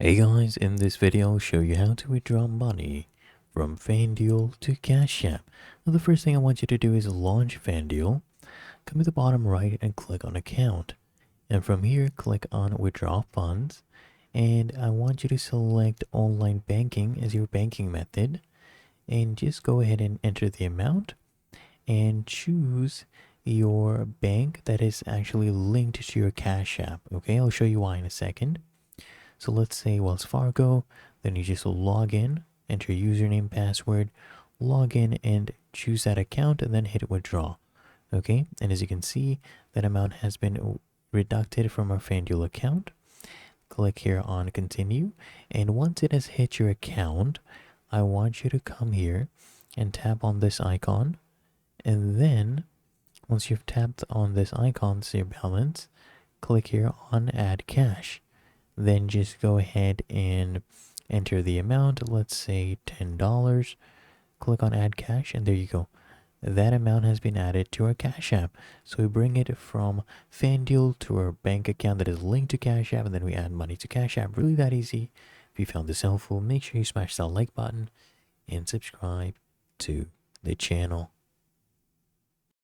Hey guys, in this video I'll show you how to withdraw money from FanDuel to Cash App. Now the first thing I want you to do is launch FanDuel. Come to the bottom right and click on account. And from here click on withdraw funds. And I want you to select online banking as your banking method. And just go ahead and enter the amount. And choose your bank that is actually linked to your Cash App. Okay, I'll show you why in a second. So let's say Wells Fargo, then you just log in, enter username, password, log in and choose that account and then hit withdraw. Okay, and as you can see, that amount has been deducted from our FanDuel account. Click here on continue, and once it has hit your account, I want you to come here and tap on this icon, and then once you've tapped on this icon, see your balance, click here on add cash. Then just go ahead and enter the amount, let's say $10. Click on add cash and there you go. That amount has been added to our Cash App. So we bring it from FanDuel to our bank account that is linked to Cash App, and then we add money to Cash App. Really that easy. If you found this helpful, make sure you smash that like button and subscribe to the channel.